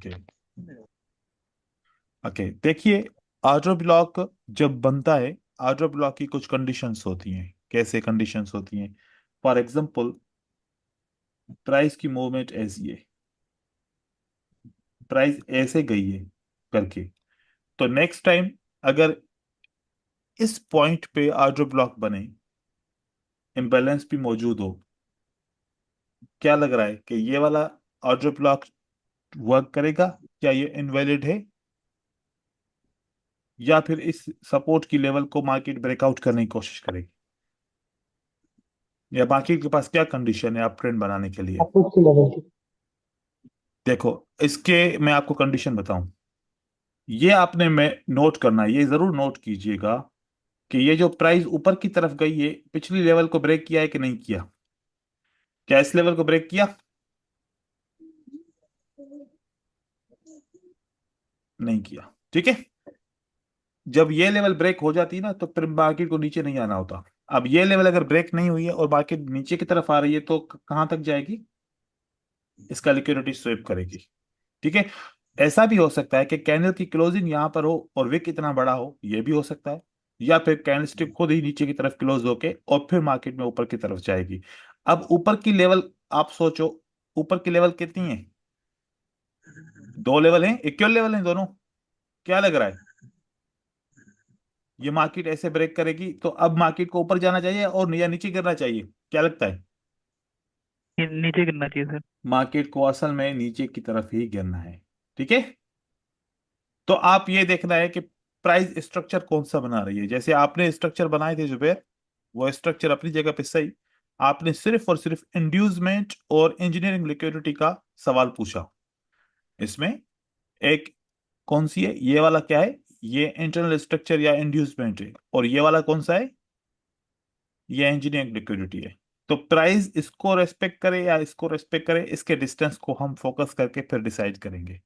Okay. Okay, देखिए, order block जब बनता है, ऑर्डर ब्लॉक की कुछ कंडीशंस होती हैं। कैसे कंडीशंस होती हैं? फॉर एग्जांपल, प्राइस की मूवमेंट ऐसी है, प्राइस ऐसे गई है करके, तो नेक्स्ट टाइम अगर इस पॉइंट पे ऑर्डर ब्लॉक बने, इम्बैलेंस भी मौजूद हो, क्या लग रहा है कि ये वाला ऑर्डर ब्लॉक वर्क करेगा? क्या ये इनवैलिड है, या फिर इस सपोर्ट की लेवल को मार्केट ब्रेकआउट करने की कोशिश करेगी? या मार्केट के पास क्या कंडीशन है आप ट्रेंड बनाने के लिए? अप्रोच की लेवल की। देखो, इसके मैं आपको कंडीशन बताऊं, ये आपने मैं नोट करना है, ये जरूर नोट कीजिएगा कि ये जो प्राइस ऊपर की तरफ गई है, पिछली लेवल को ब्रेक किया है कि नहीं किया? क्या इस लेवल को ब्रेक किया? नहीं किया, ठीक है। जब ये लेवल ब्रेक हो जाती है ना, तो फिर मार्केट को नीचे नहीं आना होता। अब ये लेवल अगर ब्रेक नहीं हुई है और मार्केट नीचे की तरफ आ रही है, तो कहां तक जाएगी? इसका लिक्विडिटी स्वीप करेगी, ठीक है। ऐसा भी हो सकता है कि कैंडल की क्लोजिंग यहां पर हो और विक इतना बड़ा हो, यह भी हो सकता है। या फिर कैंडलस्टिक खुद ही नीचे की तरफ क्लोज होके और फिर मार्केट में ऊपर की तरफ जाएगी। अब ऊपर की लेवल, आप सोचो, ऊपर की लेवल कितनी है? दो लेवल हैं, इक्वल लेवल हैं दोनों। क्या लग रहा है, ये मार्केट ऐसे ब्रेक करेगी तो अब मार्केट को ऊपर जाना चाहिए और या नीचे गिरना चाहिए? क्या लगता है? नीचे गिरना चाहिए सर। मार्केट को असल में नीचे की तरफ ही गिरना है, ठीक है। तो आप ये देखना है कि प्राइस स्ट्रक्चर कौन सा बना रही है। जैसे आपने स्ट्रक्चर बनाए थे जुबेर, वो स्ट्रक्चर अपनी जगह पे सही। आपने सिर्फ और सिर्फ इंड्यूसमेंट और इंजीनियरिंग लिक्विडिटी का सवाल पूछा। इसमें एक कौन सी है, ये वाला क्या है? ये इंटरनल स्ट्रक्चर या इंड्यूसमेंट है। और ये वाला कौन सा है? ये इंजीनियरिंग लिक्विडिटी है। तो प्राइस इसको रेस्पेक्ट करे या इसको रेस्पेक्ट करे, इसके डिस्टेंस को हम फोकस करके फिर डिसाइड करेंगे।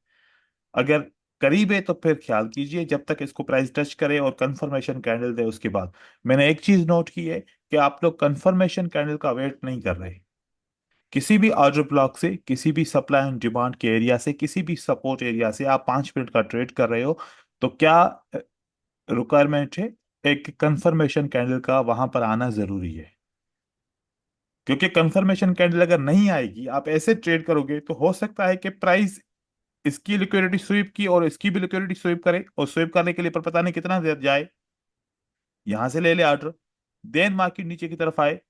अगर करीब है तो फिर ख्याल कीजिए जब तक इसको प्राइस टच करे और कंफर्मेशन कैंडल दे, उसके बाद। मैंने एक चीज नोट की है कि आप लोग कंफर्मेशन कैंडल का वेट नहीं कर रहे। किसी भी ऑर्डर ब्लॉक से, किसी भी सप्लाई एंड डिमांड के एरिया से, किसी भी सपोर्ट एरिया से आप 5 मिनट का ट्रेड कर रहे हो, तो क्या रिक्वायरमेंट है? एक कंफर्मेशन कैंडल का वहां पर आना जरूरी है। क्योंकि कंफर्मेशन कैंडल अगर नहीं आएगी, आप ऐसे ट्रेड करोगे, तो हो सकता है कि प्राइस इसकी लिक्विडिटी स्वीप की और इसकी भी लिक्विडिटी स्वीप करे, और स्वीप करने के लिए पर पता नहीं कितना देर जाए, यहां से ले ले ऑर्डर, देन मार्केट नीचे की तरफ आए,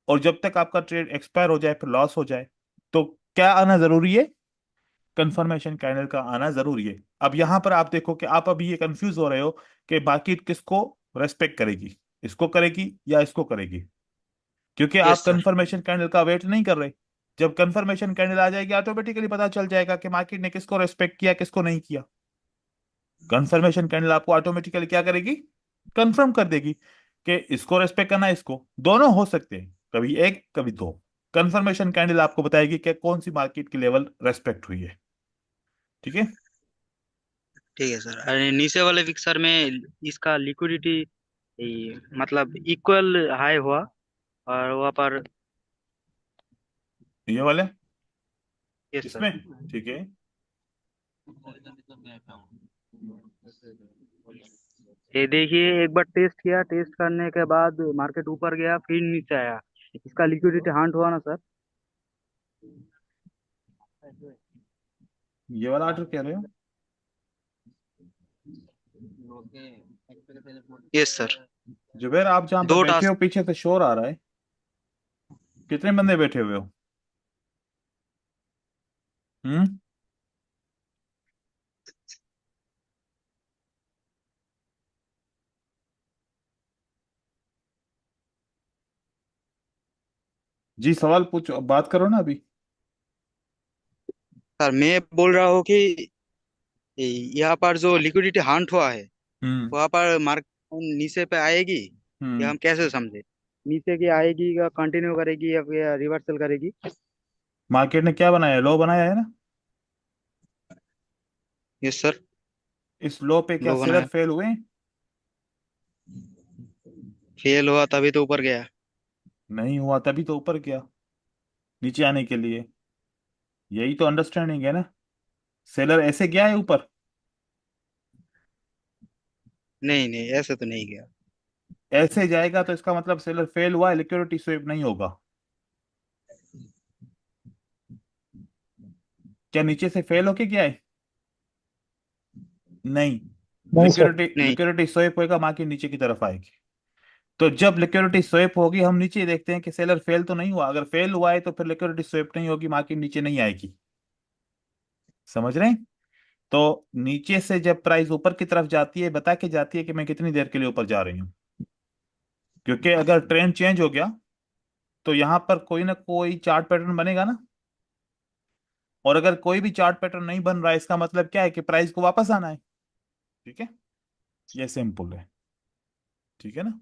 और जब तक आपका ट्रेड एक्सपायर हो जाए, फिर लॉस हो जाए। तो क्या आना जरूरी है? कंफर्मेशन कैंडल का आना जरूरी है। अब यहां पर आप देखो कि आप अभी ये कंफ्यूज हो रहे हो कि मार्केट किसको रेस्पेक्ट करेगी, इसको करेगी या इसको करेगी, क्योंकि आप यस सर। कंफर्मेशन कैंडल का वेट नहीं कर रहे। जब कंफर्मेशन कैंडल आ जाएगी, ऑटोमेटिकली पता चल जाएगा कि मार्केट ने किसको रेस्पेक्ट किया, किसको नहीं किया। कंफर्मेशन कैंडल आपको ऑटोमेटिकली क्या करेगी? कंफर्म कर देगी कि इसको रेस्पेक्ट करना है, इसको। दोनों हो सकते हैं, कभी एक कभी दो। कंफर्मेशन कैंडल आपको बताएगी कि कौन सी मार्केट की लेवल रेस्पेक्ट हुई है, ठीक है। ठीक है सर। अरे नीचे वाले विक्सर में इसका लिक्विडिटी मतलब इक्वल हाई हुआ, और वहाँ पर। ये वाले, यस सर। इसमें, ठीक है। ये देखिए, एक बार टेस्ट किया, टेस्ट करने के बाद मार्केट ऊपर गया फिर नीचे आया। इसका लिक्विडिटी हांट हुआ ना सर। ये वाला ऑर्डर कह रहे हो? Yes sir. जुबेर, आप जहां पे दो बैठे हो टास्क। पीछे से शोर आ रहा है। कितने बंदे बैठे हुए हो? हम्म। जी, सवाल पूछो, अब बात करो ना अभी। सर मैं बोल रहा हूँ कि यहाँ पर जो लिक्विडिटी हांट हुआ है, हम्म। वहाँ पर मार्केट नीचे पे आएगी, या हम्म। हम कैसे समझे? नीचे की आएगी या कंटिन्यू करेगी या फिर रिवर्सल करेगी? मार्केट ने क्या बनाया है? लो बनाया है ना। Yes sir. इस लो पे क्या लो सेलर बनाया। फेल हुए? फेल हुआ तभी तो ऊपर गया। नहीं हुआ, तभी तो ऊपर गया नीचे आने के लिए। यही तो अंडरस्टैंडिंग है ना। सेलर ऐसे गया है ऊपर? नहीं नहीं, ऐसे तो नहीं गया। ऐसे जाएगा तो इसका मतलब सेलर फेल हुआ है, लिक्विडिटी स्वीप नहीं होगा। क्या नीचे से फेल होके गया है? नहीं। नहीं सर। लिक्विडिटी नहीं। लिक्विडिटी स्वीप होएगा, मार्केट नीचे की तरफ आएगी। तो जब लिक्विडिटी स्वीप होगी हम नीचे देखते हैं कि सेलर फेल तो नहीं हुआ। अगर फेल हुआ है तो फिर लिक्विडिटी स्वीप नहीं होगी, मार्केट नीचे नहीं आएगी। समझ रहे हैं? तो नीचे से जब प्राइस ऊपर की तरफ जाती है, बता के जाती है कि मैं कितनी देर के लिए ऊपर जा रही हूँ। क्योंकि अगर ट्रेंड चेंज हो गया तो यहां पर कोई ना कोई चार्ट पैटर्न बनेगा ना। और अगर कोई भी चार्ट पैटर्न नहीं बन रहा है, इसका मतलब क्या है कि प्राइस को वापस आना है। ठीक है, ये सिंपल है। ठीक है ना?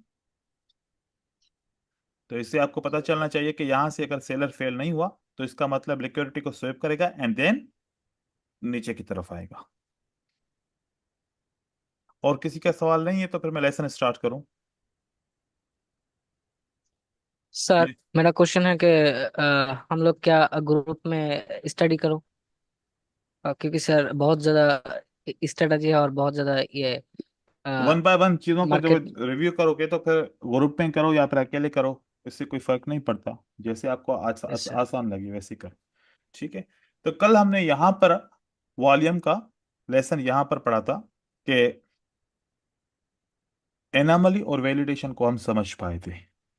तो इससे आपको पता चलना चाहिए कि यहां से अगर सेलर फेल नहीं हुआ तो इसका मतलब लिक्विडिटी को स्वेप करेगा एंड देन नीचे की तरफ आएगा। और किसी का सवाल नहीं है तो फिर मैं लेसन स्टार्ट करूं। सर मेरा क्वेश्चन है कि हम लोग क्या ग्रुप में स्टडी करो? क्योंकि सर बहुत ज्यादा स्ट्रेटजी है और बहुत ज्यादा ये वन बाय वन चीजों को जब मार्केट। रिव्यू करोगे तो फिर ग्रुप में करो या फिर अकेले करो, इससे कोई फर्क नहीं पड़ता। जैसे आपको यस सर। आसान लगे वैसे करो। ठीक है। तो कल हमने यहाँ पर वॉल्यूम का लेसन यहाँ पर पढ़ा था कि एनामली और वैलिडेशन को हम समझ पाए थे।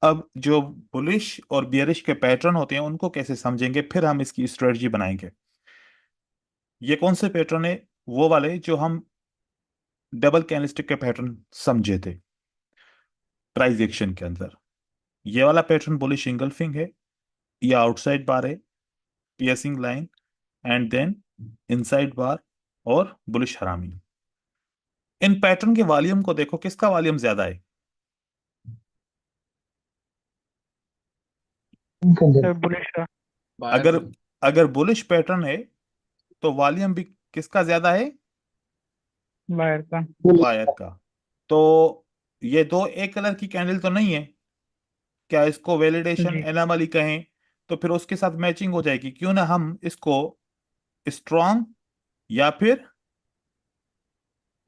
अब जो बुलिश और बियरिश के पैटर्न होते हैं उनको कैसे समझेंगे, फिर हम इसकी स्ट्रेटजी बनाएंगे। ये कौन से पैटर्न है? वो वाले जो हम डबल कैंडलस्टिक के पैटर्न समझे थे प्राइस एक्शन के अंदर। ये वाला पैटर्न बुलिश इंगल्फिंग है, ये आउटसाइड बार है, piercing line, and then inside bar और बुलिश हरामी। इन पैटर्न के वॉल्यूम को देखो, किसका वॉल्यूम ज्यादा है? कैंडल। सर बुलिश का। अगर अगर बुलिश पैटर्न है तो वॉल्यूम भी किसका ज्यादा है? बायर का। बायर का। तो ये दो एक कलर की कैंडल तो नहीं है, क्या इसको वैलिडेशन जी। एनामली कहें तो फिर उसके साथ मैचिंग हो जाएगी। क्यों ना हम इसको स्ट्रॉन्ग या फिर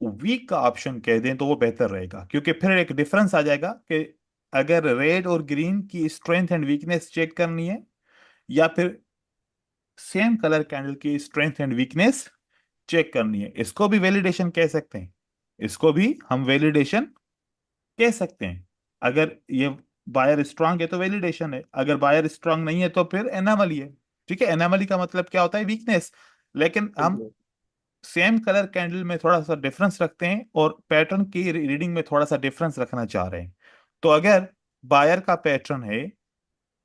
वीक का ऑप्शन कह दें तो वो बेहतर रहेगा, क्योंकि फिर एक डिफरेंस आ जाएगा कि अगर रेड और ग्रीन की स्ट्रेंथ एंड वीकनेस चेक करनी है या फिर सेम कलर कैंडल की स्ट्रेंथ एंड वीकनेस चेक करनी है, इसको भी वैलिडेशन कह सकते हैं। इसको भी हम वैलिडेशन कह सकते हैं। अगर ये बायर स्ट्रांग है तो वैलिडेशन है, अगर बायर स्ट्रांग नहीं है तो फिर एनामली है। ठीक है, एनामली का मतलब क्या होता है? वीकनेस। लेकिन हम सेम कलर कैंडल में थोड़ा सा डिफरेंस रखते हैं और पैटर्न की रीडिंग में थोड़ा सा डिफरेंस रखना चाह रहे हैं। तो अगर बायर का पैटर्न है,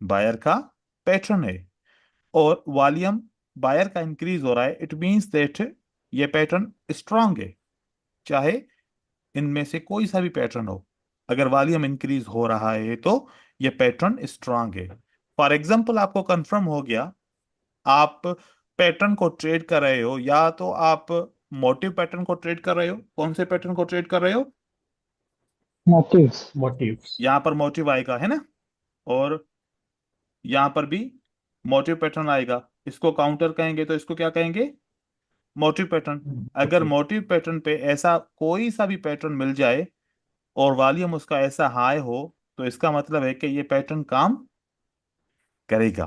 बायर का पैटर्न है और वॉल्यूम बायर का इंक्रीज हो रहा है, इट मींस दैट ये पैटर्न स्ट्रांग है। चाहे इनमें से कोई सा भी पैटर्न हो, अगर वॉल्यूम इंक्रीज हो रहा है तो ये पैटर्न स्ट्रांग है। फॉर एग्जाम्पल आपको कंफर्म हो गया, आप पैटर्न को ट्रेड कर रहे हो, या तो आप मोटिव पैटर्न को ट्रेड कर रहे हो। कौन से पैटर्न को ट्रेड कर रहे हो? मोटिव्स। मोटिव्स। यहां पर मोटिव आएगा है ना, और यहां पर भी मोटिव पैटर्न आएगा। इसको काउंटर कहेंगे तो इसको क्या कहेंगे? Motive pattern. अगर मोटिव। मोटिव पैटर्न पे ऐसा कोई सा भी पैटर्न मिल जाए और वॉल्यूम उसका ऐसा हाई हो, तो इसका मतलब है कि ये पैटर्न काम करेगा,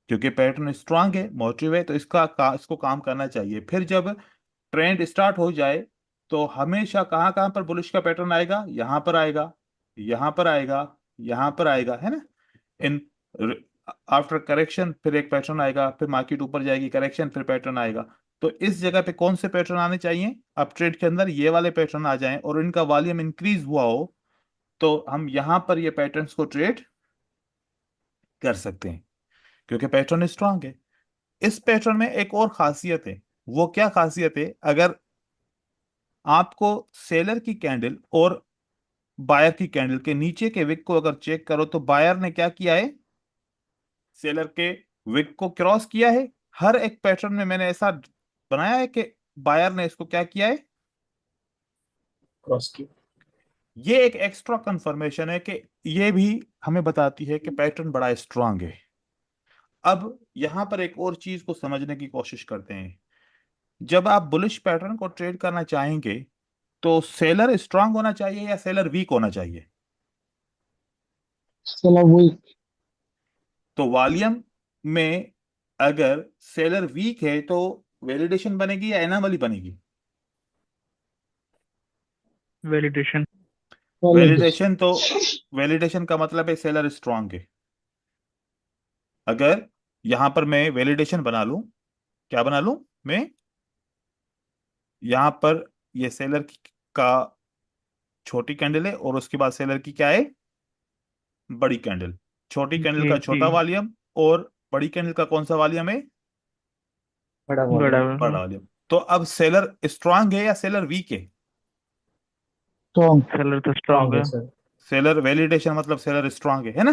क्योंकि पैटर्न स्ट्रांग है, मोटिव है, तो इसको काम करना चाहिए। फिर जब ट्रेंड स्टार्ट हो जाए तो हमेशा कहाँ कहाँ पर बुलिश का पैटर्न आएगा? यहाँ पर आएगा, यहाँ पर आएगा, यहाँ पर आएगा, है ना। इन आफ्टर करेक्शन फिर एक पैटर्न आएगा, फिर मार्केट ऊपर जाएगी, करेक्शन, फिर पैटर्न आएगा। तो इस जगह पे कौन से पैटर्न आने चाहिए? अब ट्रेड के अंदर ये वाले पैटर्न आ जाएं और इनका वॉल्यूम इंक्रीज हुआ हो तो हम यहां पर ये पैटर्न्स को ट्रेड कर सकते हैं, क्योंकि पैटर्न स्ट्रांग है। इस पैटर्न में एक और खासियत है। वो क्या खासियत है? अगर आपको सेलर की कैंडल और बायर की कैंडल के नीचे के विक को अगर चेक करो तो बायर ने क्या किया है? सेलर के विक को क्रॉस किया है। हर एक पैटर्न में मैंने ऐसा बनाया है कि बायर ने इसको क्या किया है? क्रॉस की। ये एक एक्स्ट्रा कंफर्मेशन है कि ये भी हमें बताती है कि पैटर्न बड़ा स्ट्रांग है। अब यहां पर एक और चीज को समझने की कोशिश करते हैं। जब आप बुलिश पैटर्न को ट्रेड करना चाहेंगे तो सेलर स्ट्रांग होना चाहिए या सेलर वीक होना चाहिए? चलो वही। तो वॉल्यूम में अगर सेलर वीक है तो वैलिडेशन बनेगी या एनामली बनेगी? वैलिडेशन। वैलिडेशन तो वैलिडेशन का मतलब है सेलर स्ट्रांग है। अगर यहां पर मैं वैलिडेशन बना लूं, क्या बना लूं मैं यहां पर, ये सेलर का छोटी कैंडल है और उसके बाद सेलर की क्या है, बड़ी कैंडल। छोटी कैंडल जी का जी। छोटा वॉल्यूम और बड़ी कैंडल का कौन सा वॉल्यूम है, बड़ा बड़ा। वॉल्यूम। बड़ा वॉल्यूम। तो अब सेलर स्ट्रांग है या सेलर वीक है? स्ट्रॉन्ग। सेलर तो स्ट्रॉन्ग है। सर। सेलर वैलिडेशन मतलब सेलर स्ट्रांग है ना?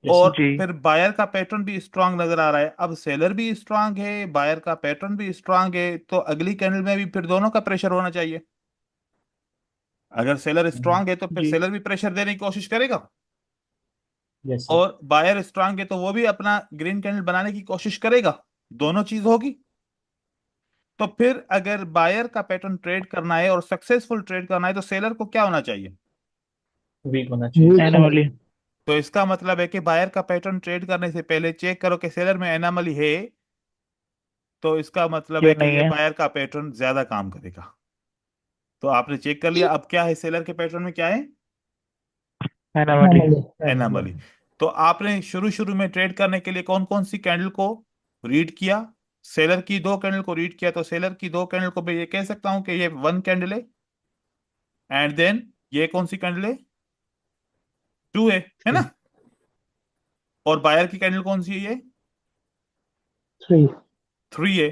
यस और सर। जी। फिर बायर का पैटर्न भी स्ट्रांग नजर आ रहा है। अब सेलर भी स्ट्रांग है, बायर का पैटर्न भी स्ट्रांग है, तो अगली कैंडल में भी फिर दोनों का प्रेशर होना चाहिए। अगर सेलर स्ट्रांग है तो फिर जी। सेलर भी प्रेशर देने की कोशिश करेगा, यस सर। और बायर स्ट्रांग है तो वो भी अपना ग्रीन कैंडल बनाने की कोशिश करेगा। दोनों चीज होगी। तो फिर अगर बायर का पैटर्न ट्रेड करना है और सक्सेसफुल ट्रेड करना है तो सेलर को क्या होना चाहिए? वीक होना चाहिए। एनोमली। तो इसका मतलब है कि बायर का पैटर्न ट्रेड करने से पहले चेक करो कि सेलर में एनामली है, तो इसका मतलब है ये कि नहीं ये है। बायर का पैटर्न ज्यादा काम करेगा। तो आपने चेक कर लिया, अब क्या है सेलर के पैटर्न में, क्या है, एनोमली। एनामली। तो आपने शुरू शुरू में ट्रेड करने के लिए कौन कौन सी कैंडल को रीड किया? सेलर की दो कैंडल को रीड किया, तो सेलर की दो कैंडल को मैं ये कह सकता हूं कि ये वन कैंडल है, एंड देन ये कौन सी कैंडल है, टू है ना? और बायर की कैंडल कौन सी है, ये थ्री। थ्री है।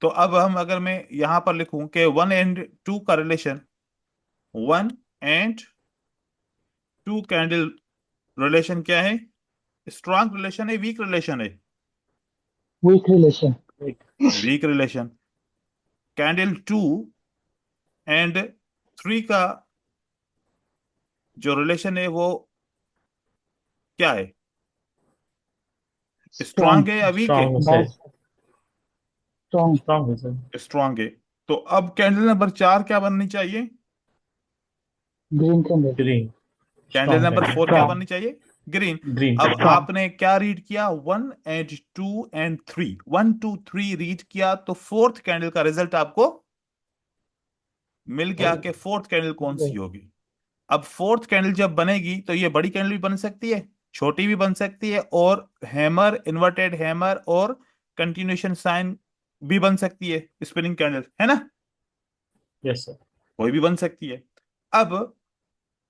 तो अब हम, अगर मैं यहां पर लिखूं कि वन एंड टू का relation, one and two candle relation क्या है, स्ट्रांग रिलेशन है, वीक रिलेशन है? Weak relation. Weak relation. Candle two and three का जो रिलेशन है वो क्या है, स्ट्रांग स्ट्रॉन्ग। है या वीक है? स्ट्रॉन्ग से। बहुत स्ट्रॉन्ग। स्ट्रॉन्ग है सर। स्ट्रांग है। तो अब कैंडल नंबर चार क्या बननी चाहिए, green candle. Green. Candle strong number candle. Four क्या स्ट्रॉन्ग। बननी चाहिए, ग्रीन। ग्रीन अब कैंडल। स्ट्रॉन्ग। आपने क्या रीड किया, one and two and three, one two three read किया, तो फोर्थ कैंडल का रिजल्ट आपको मिल गया कि फोर्थ कैंडल कौन सी होगी। अब फोर्थ कैंडल जब बनेगी तो ये बड़ी कैंडल भी बन सकती है, छोटी भी बन सकती है, और हैमर, इन्वर्टेड हैमर और कंटिन्यूएशन साइन भी बन सकती है, स्पिनिंग कैंडल है ना, यस सर। कोई भी बन सकती है। अब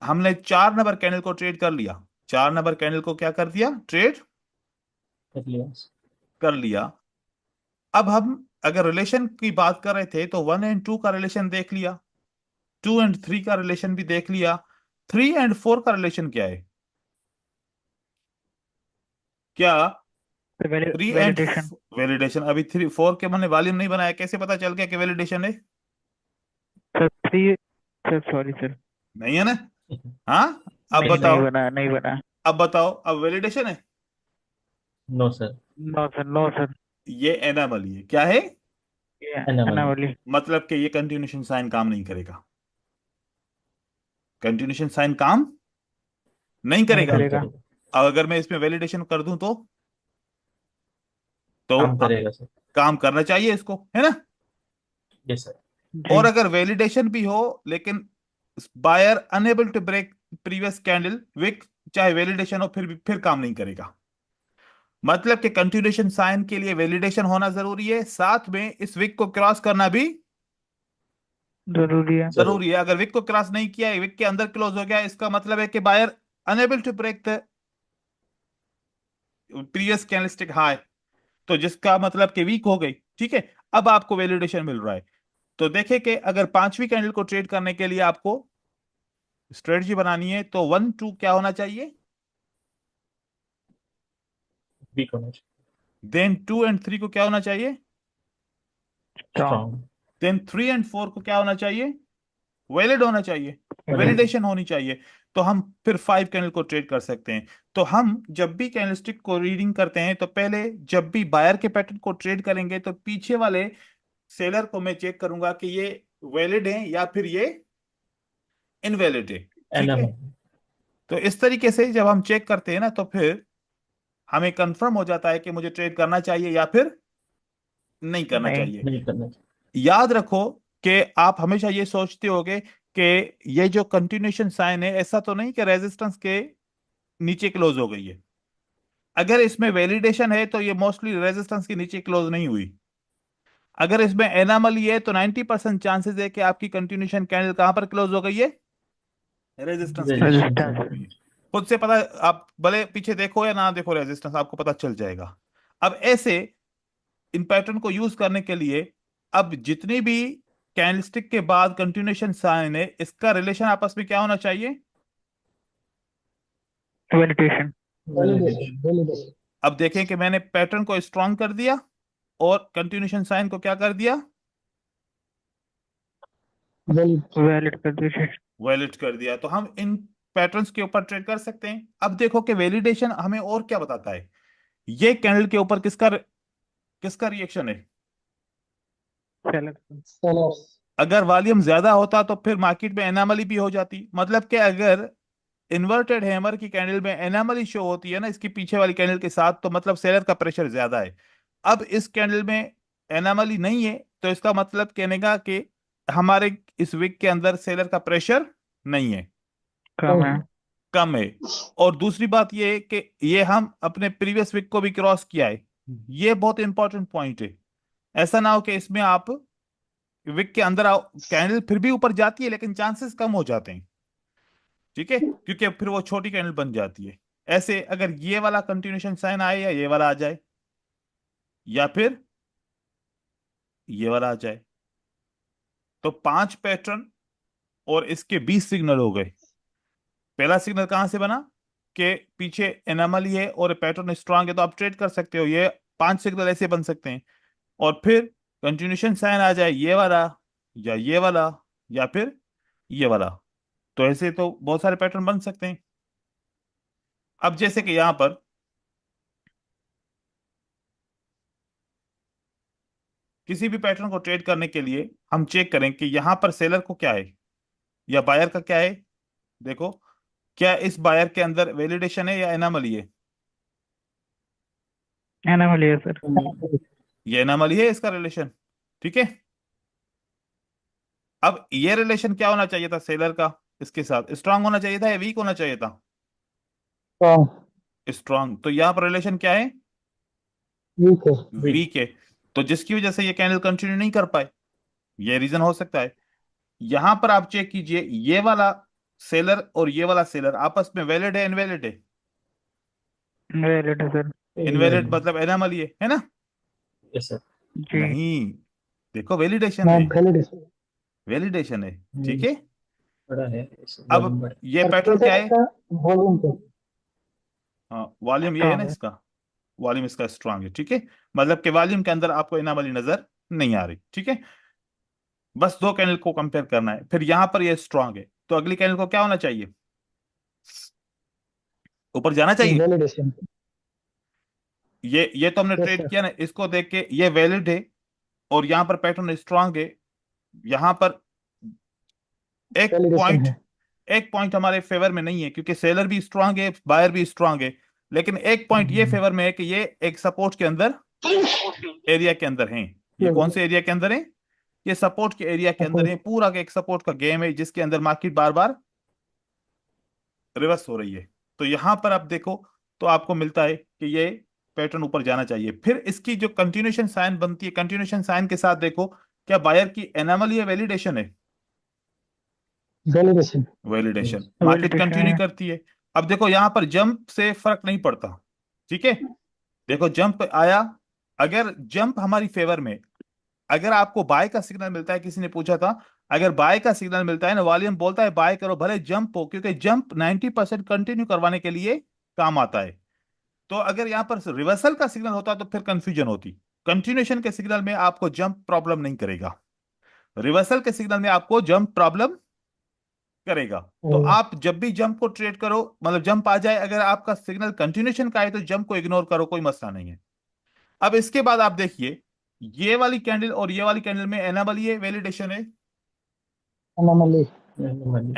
हमने चार नंबर कैंडल को ट्रेड कर लिया, चार नंबर कैंडल को क्या कर दिया, ट्रेड कर लिया। कर लिया। अब हम अगर रिलेशन की बात कर रहे थे तो वन एंड टू का रिलेशन देख लिया, टू एंड थ्री का रिलेशन भी देख लिया, थ्री एंड फोर का रिलेशन क्या है, क्या थ्री एंड वैलिडेशन। वैलिडेशन? अभी थ्री फोर के मैंने वॉल्यूम नहीं बनाया, कैसे पता चल गया कि वैलिडेशन है? Sir three. Sir sorry sir. नहीं है ना? हाँ, अब नहीं नहीं बताओ, बना, नहीं बना। अब बताओ, अब वैलिडेशन है? No sir. No sir, no sir. ये एनामली है, क्या है, ये एनोमली। एनोमली। मतलब कि ये कंटिन्यूशन साइन काम नहीं करेगा, कंटिन्यूशन साइन काम नहीं नहीं करेगा। नहीं करेगा। करेगा। अब अगर मैं इसमें वैलिडेशन कर दूं तो काम करेगा सर। काम करना चाहिए इसको, है ना? Yes sir. और जी। अगर वैलिडेशन भी हो लेकिन buyer unable to break previous candle wick, चाहे वैलिडेशन हो फिर काम नहीं करेगा। मतलब कि कंटिन्यूएशन साइन के लिए वैलिडेशन होना जरूरी है, साथ में इस विक को क्रॉस करना भी जरूरी है। जरूर। जरूरी है। अगर विक को क्रॉस नहीं किया, विक के अंदर क्लोज हो गया, इसका मतलब है कि buyer unable to break the previous candlestick high, तो जिसका मतलब कि वीक हो गई। ठीक है, अब आपको वैलिडेशन मिल रहा है। तो देखें कि अगर पांचवी कैंडल को ट्रेड करने के लिए आपको स्ट्रेटजी बनानी है तो वन टू क्या होना चाहिए, वीक होना चाहिए। देन टू एंड थ्री को क्या होना चाहिए, strong. Strong. Then three and four को क्या होना चाहिए, वैलिड होना चाहिए, वैलिड। वैलिडेशन होनी चाहिए। तो हम फिर फाइव कैंडल को ट्रेड कर सकते हैं। तो हम जब भी कैंडलस्टिक को रीडिंग करते हैं तो पहले जब भी बायर के पैटर्न को ट्रेड करेंगे तो पीछे वाले सेलर को मैं चेक करूंगा कि ये वैलिड है या फिर ये इनवैलिड है। ठीक है, तो इस तरीके से जब हम चेक करते हैं ना, तो फिर हमें कंफर्म हो जाता है कि मुझे ट्रेड करना चाहिए या फिर नहीं करना नहीं। चाहिए। याद रखो कि आप हमेशा ये सोचते होगे कि ये जो कंटिन्यूएशन साइन है, ऐसा तो नहीं कि रेजिस्टेंस के नीचे क्लोज हो गई है। अगर इसमें वैलिडेशन है तो ये मोस्टली रेजिस्टेंस के नीचे क्लोज नहीं हुई। अगर इसमें एनामली है तो 90% चांसेस है कि आपकी कंटिन्यूएशन कैंडल कहां पर क्लोज हो गई है, रेजिस्टेंस के नीचे क्लोज हो गई है। खुद से पता, आप भले पीछे देखो या ना देखो, रेजिस्टेंस आपको पता चल जाएगा। अब ऐसे इन पैटर्न को यूज करने के लिए, अब जितनी भी कैंडलस्टिक के बाद कंटिन्यूएशन साइन है, इसका रिलेशन आपस में क्या होना चाहिए, वैलिडेशन। अब देखें कि मैंने पैटर्न को स्ट्रॉन्ग कर दिया और कंटिन्यूएशन साइन को क्या कर दिया, वैलिड कर दीजिए। वैलिड कर दिया। तो हम इन पैटर्न्स के ऊपर ट्रेड कर सकते हैं। अब देखो कि वैलिडेशन हमें और क्या बताता है, ये कैंडल के ऊपर किसका किसका रिएक्शन है। सेलर। अगर वॉल्यूम ज्यादा होता तो फिर मार्केट में एनामली भी हो जाती। मतलब कि अगर इन्वर्टेड हैमर की कैंडल में एनामली शो होती है ना इसकी पीछे वाली कैंडल के साथ, तो मतलब सेलर का प्रेशर ज्यादा है। अब इस कैंडल में एनामली नहीं है, तो इसका मतलब कहने का कि हमारे इस वीक के अंदर सेलर का प्रेशर नहीं है, कम है। कम है। और दूसरी बात ये है कि ये हम अपने प्रीवियस वीक को भी क्रॉस किया है। ये बहुत इंपॉर्टेंट पॉइंट है। ऐसा ना हो कि इसमें आप विक के अंदर आओ, कैंडल फिर भी ऊपर जाती है लेकिन चांसेस कम हो जाते हैं। ठीक है, क्योंकि फिर वो छोटी कैंडल बन जाती है। ऐसे अगर ये वाला कंटिन्यूएशन साइन आए या ये वाला आ जाए या फिर ये वाला आ जाए, तो 5 पैटर्न और इसके 20 सिग्नल हो गए। पहला सिग्नल कहां से बना कि पीछे एनामली है और पैटर्न स्ट्रांग है, तो आप ट्रेड कर सकते हो। ये 5 सिग्नल ऐसे बन सकते हैं। और फिर कंटिन्यूएशन साइन आ जाए ये वाला या ये वाला या फिर ये वाला, तो ऐसे तो बहुत सारे पैटर्न बन सकते हैं। अब जैसे कि यहां पर किसी भी पैटर्न को ट्रेड करने के लिए हम चेक करें कि यहां पर सेलर को क्या है या बायर का क्या है। देखो, क्या इस बायर के अंदर वैलिडेशन है या एनामली है। एनामली है सर। ये एनामली है, इसका रिलेशन। ठीक है, अब ये रिलेशन क्या होना चाहिए था सेलर का इसके साथ, स्ट्रांग होना चाहिए था या वीक होना चाहिए था, स्ट्रांग। तो यहाँ पर रिलेशन क्या है, वीक है। तो जिसकी वजह से ये कैंडल कंटिन्यू नहीं कर पाए, ये रीजन हो सकता है। यहां पर आप चेक कीजिए, ये वाला सेलर और ये वाला सेलर आपस में वैलिड है इनवैलिड है। वैलिड है सर। इनवैलिड मतलब एनामली है ना। जी। नहीं, देखो वैलिडेशन है, वैलिडेशन है। ठीक है, अब ये पैटर्न क्या है, हाँ वॉल्यूम ये है ना स्ट्रॉन्ग है। इसका, वॉल्यूम इसका स्ट्रांग है। ठीक है, मतलब कि वॉल्यूम के अंदर आपको एनामली नजर नहीं आ रही। ठीक है, बस दो कैंडल को कंपेयर करना है। फिर यहां पर ये स्ट्रांग है, तो अगली कैंडल को क्या होना चाहिए, ऊपर जाना चाहिए। ये तो हमने ट्रेड किया ना, इसको देख के ये वैलिड है और यहां पर पैटर्न स्ट्रांग है। यहां पर एक पॉइंट, एक पॉइंट हमारे फेवर में नहीं है क्योंकि सेलर भी स्ट्रांग है बायर भी स्ट्रांग है। लेकिन एक पॉइंट ये फेवर में है कि ये एक सपोर्ट के अंदर, एरिया के अंदर हैं। ये कौन से एरिया के अंदर है, ये सपोर्ट के एरिया के अंदर है। पूरा का एक सपोर्ट का गेम है जिसके अंदर मार्केट बार बार रिवर्स हो रही है। तो यहां पर आप देखो तो आपको मिलता है कि ये पैटर्न ऊपर जाना चाहिए। फिर इसकी जो कंटिन्यूएशन साइन बनती है, कंटिन्यूएशन साइन के साथ देखो क्या बायर की एनामली है वैलिडेशन है, वैलिडेशन। मार्केट वैलिडेशन कंटिन्यू है। करती है। अब देखो यहां पर जंप से फर्क नहीं पड़ता। ठीक है, देखो जंप आया, अगर जंप हमारी फेवर में, अगर आपको बाय का सिग्नल मिलता है, किसी ने पूछा था, अगर बाय का सिग्नल मिलता है ना, वॉल्यूम बोलता है बाय करो भले जंप हो, क्योंकि जंप 90% कंटिन्यू करवाने के लिए काम आता है। तो अगर यहां पर रिवर्सल का सिग्नल होता तो फिर कंफ्यूजन होती। कंटिन्यूएशन के सिग्नल में आपको जंप प्रॉब्लम नहीं करेगा, रिवर्सल के सिग्नल में आपको जंप प्रॉब्लम करेगा। तो आप जब भी जंप को ट्रेड करो, मतलब जंप आ जाए, अगर आपका सिग्नल कंटिन्यूएशन का है तो जंप को इग्नोर करो, कोई मसला नहीं है। अब इसके बाद आप देखिए ये वाली कैंडल और ये वाली कैंडल में एनामली है, वैलिडेशन है, anomaly,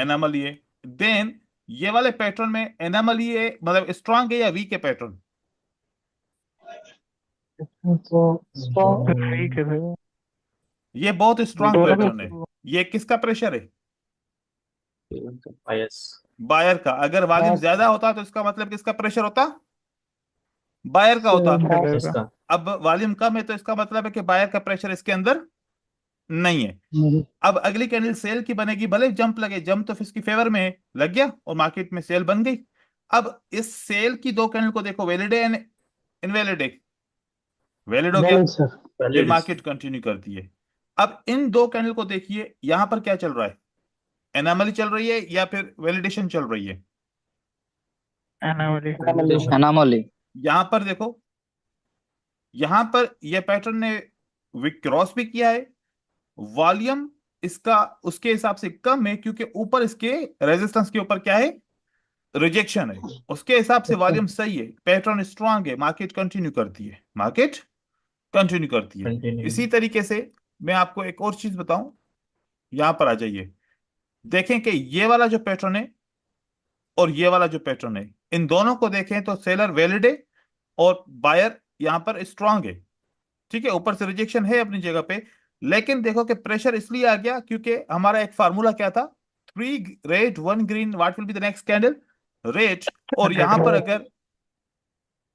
एनामली है। देन ये वाले पैटर्न में एनामली है, मतलब स्ट्रांग है या वीक है पैटर्न? so strong, ठीक है सर, ये बहुत स्ट्रांग दोनों पैटर्न है। का ये किसका प्रेशर है? बायस। बायर का। अगर वॉल्यूम ज्यादा होता तो इसका मतलब किसका प्रेशर होता? बायर का होता। सेलर का, इसका अब वॉल्यूम कम है तो इसका मतलब है कि बायर का प्रेशर इसके अंदर नहीं है। नहीं, अब अगली कैंडल सेल की बनेगी, भले जंप लगे, जंप तो इसकी फेवर में है, लग गया और मार्केट में सेल बन गई। अब इस सेल की दो कैंडल को देखो, वैलिड है एंड इनवैलिड है? वैलिड हो गया। valid सर, फिर वैलिड। मार्केट कंटिन्यू करती है। अब इन दो कैंडल को देखिए, यहां पर क्या चल रहा है? एनामली चल रही है या फिर वैलिडेशन चल रही है? anomaly, anomaly. यहां पर देखो, यहां पर यह पैटर्न ने विक क्रॉस भी किया है। वॉल्यूम इसका उसके हिसाब से कम है क्योंकि ऊपर इसके रेजिस्टेंस के ऊपर क्या है? रिजेक्शन है। उसके हिसाब से वॉल्यूम सही है, पैटर्न स्ट्रांग है, मार्केट कंटिन्यू करती है, मार्केट कंटिन्यू करती है। कंटिन्यू। इसी तरीके से मैं आपको एक और चीज बताऊं, यहां पर आ जाइए, देखें कि ये वाला जो पैटर्न है और ये वाला जो पैटर्न है, इन दोनों को देखें तो सेलर वैलिड है और बायर यहां पर स्ट्रांग है। ठीक है, ऊपर से रिजेक्शन है अपनी जगह पे, लेकिन देखो कि प्रेशर इसलिए आ गया क्योंकि हमारा एक फार्मूला क्या था? 3 red 1 green, what will be the next candle? Red. और यहां पर अगर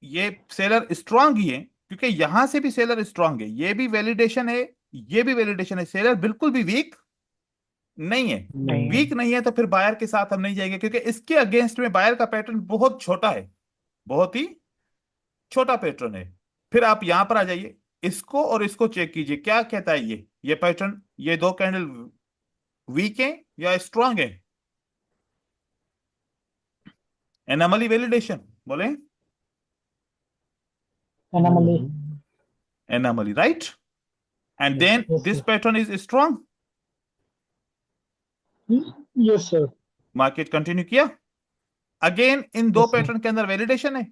ये सेलर स्ट्रांग ही है, क्योंकि यहां से भी सेलर स्ट्रांग है, ये भी वैलिडेशन है, ये भी वैलिडेशन है, सेलर बिल्कुल भी वीक नहीं है। नहीं, वीक नहीं है तो फिर बायर के साथ हम नहीं जाएंगे, क्योंकि इसके अगेंस्ट में बायर का पैटर्न बहुत छोटा है, बहुत ही छोटा पैटर्न है। फिर आप यहां पर आ जाइए, इसको और इसको चेक कीजिए, क्या कहता है ये पैटर्न, ये दो कैंडल वीक है या स्ट्रांग है? एनामली वैलिडेशन बोले? anomaly, anomaly, right? And then yes this sir, pattern is strong, yes sir, market continue किया। अगेन इन दो yes sir, पैटर्न के अंदर वैलिडेशन है,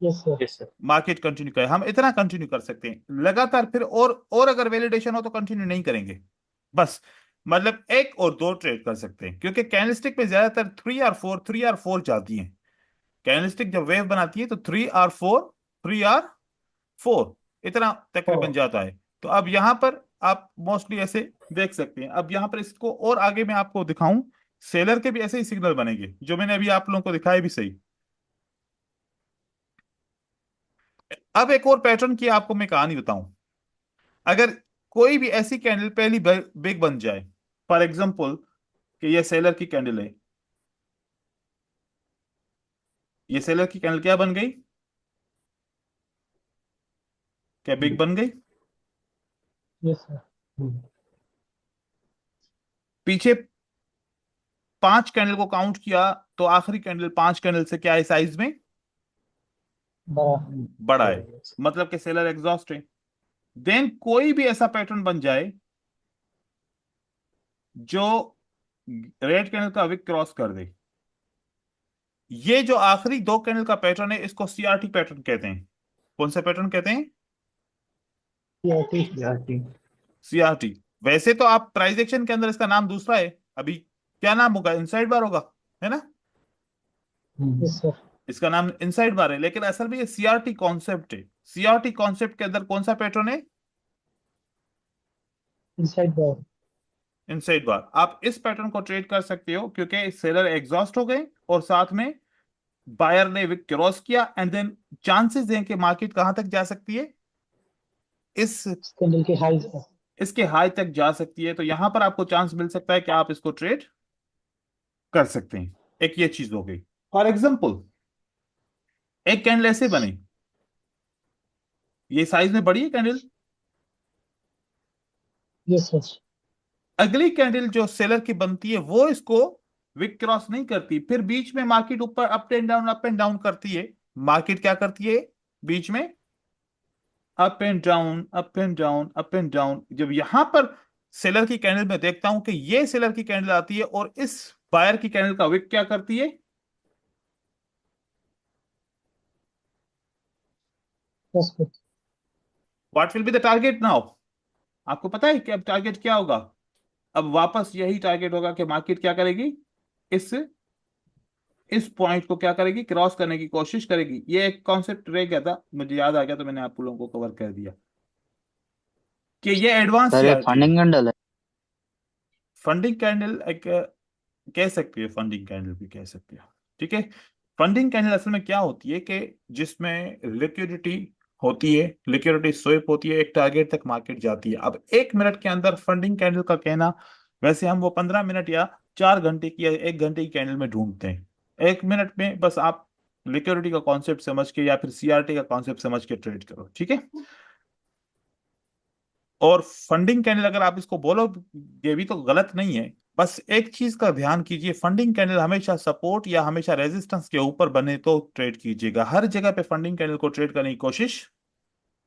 yes sir, yes sir. Market continue करे। हम इतना कंटिन्यू कर सकते हैं लगातार, फिर और अगर वैलिडेशन हो तो कंटिन्यू नहीं करेंगे, बस। मतलब एक और दो ट्रेड कर सकते हैं, क्योंकि कैंडलस्टिक में ज्यादातर 3 और 4 जाती हैं। कैंडलस्टिक जब वेव बनाती है तो 3 और 4 इतना तकरीबन oh, जाता है। तो अब यहां पर आप मोस्टली ऐसे देख सकते हैं। अब यहां पर इसको और आगे मैं आपको दिखाऊं, सेलर के भी ऐसे ही सिग्नल बनेंगे जो मैंने अभी आप लोगों को दिखाए भी सही। अब एक और पैटर्न की आपको मैं कहानी बताऊं। अगर कोई भी ऐसी कैंडल पहली बिग बन जाए, फॉर एग्जांपल कि ये सेलर की कैंडल है, ये सेलर की कैंडल क्या बन गई? क्या बिग बन गई? yes sir, पीछे 5 कैंडल को काउंट किया तो आखिरी कैंडल 5 कैंडल से क्या है साइज में? बड़ा, बड़ा है, मतलब कि सेलर एग्जॉस्ट है। देन कोई भी ऐसा पैटर्न बन जाए जो रेड कैंडल का विक क्रॉस कर दे, ये जो आखिरी दो कैंडल का पैटर्न है इसको सीआरटी पैटर्न कहते हैं। कौन सा पैटर्न कहते हैं? CRT, CRT. वैसे तो आप प्राइस एक्शन के अंदर इसका नाम दूसरा है, अभी क्या नाम होगा? इनसाइड बार होगा, है ना? yes sir, इसका नाम इनसाइड बार है, लेकिन असल में ये सीआरटी कॉन्सेप्ट है। सीआरटी कॉन्सेप्ट के अंदर कौन सा पैटर्न है? inside bar, इनसाइड बार। आप इस पैटर्न को ट्रेड कर सकते हो क्योंकि सेलर एग्जॉस्ट हो गए और साथ में बायर ने विक क्रॉस किया, एंड देन चांसेस हैं कि मार्केट कहां तक जा सकती है? इस कैंडल के हाई पर, इसके हाई तक जा सकती है। तो यहां पर आपको चांस मिल सकता है कि आप इसको ट्रेड कर सकते हैं। एक ये चीज हो गई। फॉर एग्जाम्पल एक कैंडल ऐसे बने, ये साइज में बड़ी है कैंडल, yes sir, अगली कैंडल जो सेलर की बनती है वो इसको विक क्रॉस नहीं करती, फिर बीच में मार्केट ऊपर अप एंड डाउन करती है। मार्केट क्या करती है बीच में? Up and down, up and down, up and down. जब यहां पर सेलर की कैंडल में देखता हूं कि ये सेलर की कैंडल आती है और इस बायर की कैंडल का विक क्या करती है? yes sir, what will be the target now? आपको पता है कि अब टारगेट क्या होगा? अब वापस यही टारगेट होगा कि मार्केट क्या करेगी, इस इस पॉइंट को क्या करेगी, क्रॉस करने की कोशिश करेगी। ये एक कॉन्सेप्ट रह गया था, मुझे याद आ गया तो मैंने आप लोगों को कवर कर दिया कि ये एडवांस सर ये सीआरटी है। फंडिंग कैंडल है। फंडिंग कैंडल एक कह सकते हैं, फंडिंग कैंडल भी कह सकते हैं, ठीक है। फंडिंग कैंडल असल में क्या होती है कि जिसमें लिक्विडिटी होती है, लिक्विडिटी स्वेप होती है, एक टारगेट तक मार्केट जाती है। अब 1 मिनट के अंदर फंडिंग कैंडल का कहना, वैसे हम वो 15 मिनट या 4 घंटे की या 1 घंटे की कैंडल में ढूंढते हैं। 1 मिनट में बस आप लिक्विडिटी का कॉन्सेप्ट समझ के या फिर सीआरटी का कॉन्सेप्ट समझ के ट्रेड करो, ठीक है। और फंडिंग कैंडल अगर आप इसको बोलोगे भी तो गलत नहीं है। बस एक चीज का ध्यान कीजिए, फंडिंग कैंडल हमेशा सपोर्ट या हमेशा रेजिस्टेंस के ऊपर बने तो ट्रेड कीजिएगा। हर जगह पे फंडिंग कैंडल को ट्रेड करने की कोशिश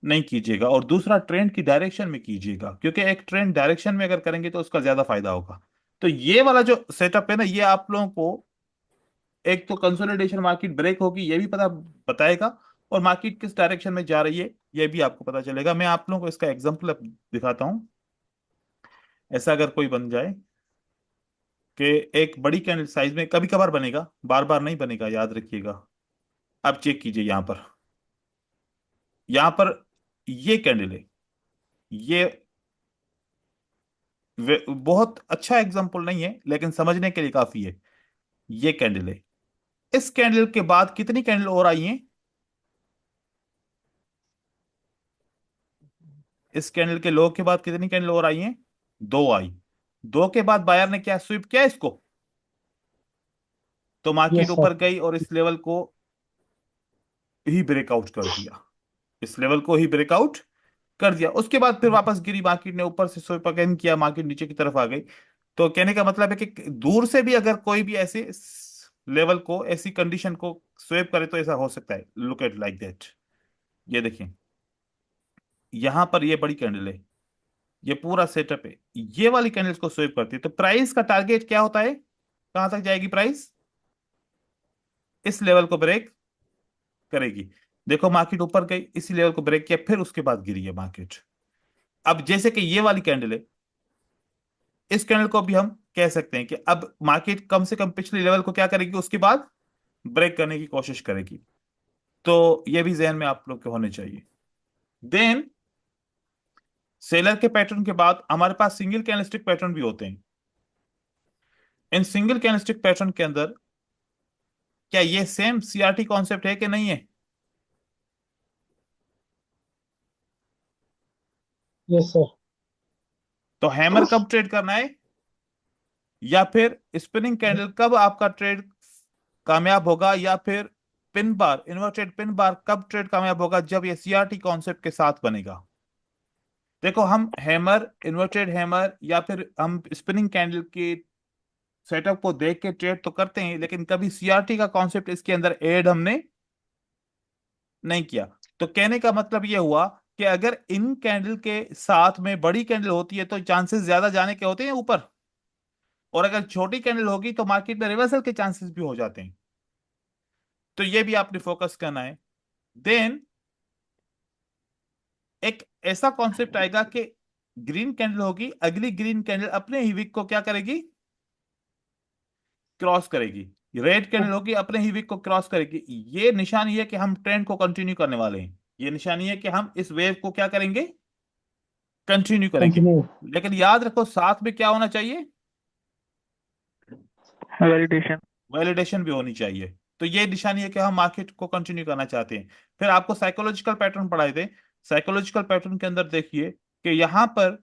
नहीं कीजिएगा। और दूसरा, ट्रेंड की डायरेक्शन में कीजिएगा, क्योंकि एक ट्रेंड डायरेक्शन में अगर करेंगे तो उसका ज्यादा फायदा होगा। तो ये वाला जो सेटअप है ना, ये आप लोगों को एक तो कंसोलिडेशन मार्केट ब्रेक होगी ये भी पता बताएगा, और मार्केट किस डायरेक्शन में जा रही है ये भी आपको पता चलेगा। मैं आप लोगों को इसका एग्जांपल अब दिखाता हूं। ऐसा अगर कोई बन जाए कि एक बड़ी कैंडल साइज में कभी कभार बनेगा, बार बार नहीं बनेगा, याद रखिएगा। अब चेक कीजिए यहां पर ये कैंडल है। ये बहुत अच्छा एग्जांपल नहीं है लेकिन समझने के लिए काफी है। ये कैंडल है। इस कैंडल के बाद कितनी कैंडल और आई हैं? इस कैंडल के लो के बाद कितनी कैंडल और आई हैं? 2 आई। 2 के बाद बायर ने क्या स्वीप किया इसको, तो मार्केट यस सर। ऊपर गई और इस लेवल को ही ब्रेकआउट कर दिया। इस लेवल को ही ब्रेकआउट कर दिया। उसके बाद फिर वापस गिरी मार्केट ने, ऊपर से स्वीप अगेन किया, मार्केट नीचे की तरफ आ गई। तो कहने का मतलब है कि दूर से भी अगर कोई भी ऐसे लेवल को, ऐसी कंडीशन को स्वेप करे तो ऐसा हो सकता है। Look at like that. ये देखिए, यहां पर ये बड़ी कैंडल है, ये पूरा सेटअप है, ये वाली कैंडल्स को स्वेप करती है। तो प्राइस का टारगेट क्या होता है, कहां तक जाएगी प्राइस? इस लेवल को ब्रेक करेगी। देखो मार्केट ऊपर गई, इसी लेवल को ब्रेक किया, फिर उसके बाद गिरी है मार्केट। अब जैसे कि ये वाली कैंडल है, इस कैंडल को भी हम कह सकते हैं कि अब मार्केट कम से कम पिछले लेवल को क्या करेगी, उसके बाद ब्रेक करने की कोशिश करेगी। तो ये भी जहन में आप लोग के होने चाहिए। देन सेलर के पैटर्न के बाद हमारे पास सिंगल कैंडलस्टिक पैटर्न भी होते हैं। इन सिंगल कैंडलस्टिक पैटर्न के अंदर क्या ये सेम सीआरटी कॉन्सेप्ट है कि नहीं है? Yes sir. तो हैमर कब ट्रेड करना है, या फिर स्पिनिंग कैंडल कब आपका ट्रेड कामयाब होगा, या फिर pin bar, inverted pin bar कब ट्रेड कामयाब होगा, जब ये सीआरटी कॉन्सेप्ट के साथ बनेगा। देखो हम हैमर, इन्वर्टेड हैमर या फिर हम स्पिनिंग कैंडल के सेटअप को देख के ट्रेड तो करते हैं, लेकिन कभी सीआरटी का कॉन्सेप्ट इसके अंदर ऐड हमने नहीं किया। तो कहने का मतलब यह हुआ कि अगर इन कैंडल के साथ में बड़ी कैंडल होती है तो चांसेस ज्यादा जाने के होते हैं ऊपर, और अगर छोटी कैंडल होगी तो मार्केट में रिवर्सल के चांसेस भी हो जाते हैं। तो ये भी आपने फोकस करना है। देन एक ऐसा कॉन्सेप्ट आएगा कि ग्रीन कैंडल होगी, अगली ग्रीन कैंडल अपने ही विक को क्या करेगी, क्रॉस करेगी। रेड कैंडल होगी, अपने ही विक को क्रॉस करेगी। ये निशानी है कि हम ट्रेंड को कंटिन्यू करने वाले हैं। ये निशानी है कि हम इस वेव को क्या करेंगे, कंटिन्यू करेंगे। कंटिन्यू। लेकिन याद रखो साथ में क्या होना चाहिए, वैलिडेशन। वैलिडेशन भी होनी चाहिए। तो ये निशानी है कि हम मार्केट को कंटिन्यू करना चाहते हैं। फिर आपको साइकोलॉजिकल पैटर्न पढ़ाए थे। साइकोलॉजिकल पैटर्न के अंदर देखिए कि यहां पर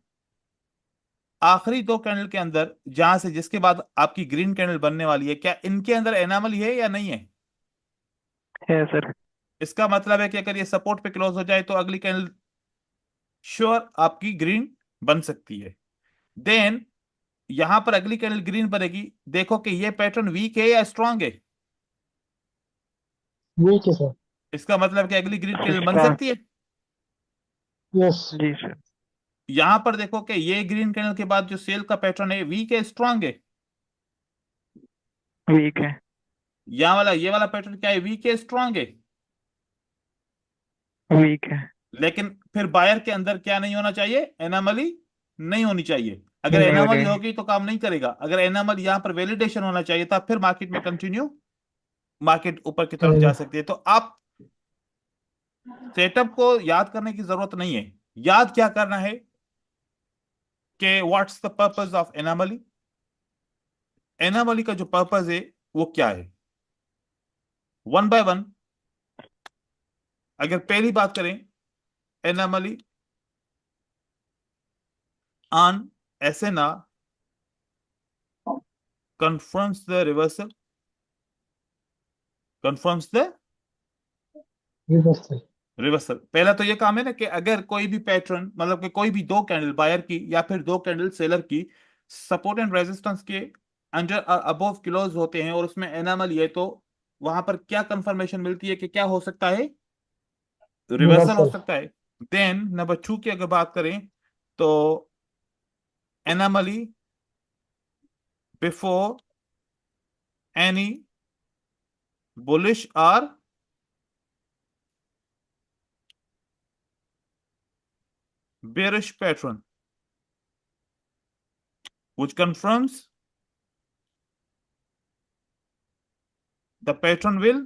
आखिरी 2 कैंडल के अंदर जहां से जिसके बाद आपकी ग्रीन कैंडल बनने वाली है, क्या इनके अंदर एनामली है या नहीं है? है सर। इसका मतलब है कि अगर ये सपोर्ट पे क्लोज हो जाए तो अगली कैंडल श्योर आपकी ग्रीन बन सकती है। देन यहां पर अगली कैंडल ग्रीन बनेगी। देखो कि ये पैटर्न वीक है या स्ट्रांग है। वीक है सर। इसका मतलब कि अगली ग्रीन कैंडल बन स्ट्रांग। सकती है। यस जी सर। यहां पर देखो कि ये ग्रीन कैंडल के बाद जो सेल का पैटर्न है, वीक है स्ट्रांग है? वीक है। यहाँ वाला ये वाला पैटर्न क्या है, वीक है स्ट्रांग है? वीक है। लेकिन फिर बायर के अंदर क्या नहीं होना चाहिए, एनामली नहीं होनी चाहिए। अगर नहीं एनामली नहीं। होगी तो काम नहीं करेगा। अगर एनामल यहाँ पर वैलिडेशन होना चाहिए तब फिर मार्केट में कंटिन्यू, मार्केट ऊपर की तरफ जा सकती है। तो आप सेटअप को याद करने की जरूरत नहीं है। याद क्या करना है कि what's the purpose of anomaly, anomaly का जो पर्पस है वो क्या है। वन बाय वन अगर पहली बात करें, anomaly on SNR confirms the reversal, confirms the reversal. Reversal. पहला तो ये काम है ना कि अगर कोई भी पैटर्न, मतलब कि कोई भी दो कैंडल बायर की या फिर दो कैंडल सेलर की सपोर्ट एंड रेजिस्टेंस के अंडर और अबव क्लोज होते हैं और उसमें एनामली है, तो वहां पर क्या कंफर्मेशन मिलती है कि क्या हो सकता है, रिवर्सल हो रिवर्सल। सकता है। देन नंबर 2 की अगर बात करें तो एनामली बिफोर एनी बुलिश और bearish pattern which confirms the pattern will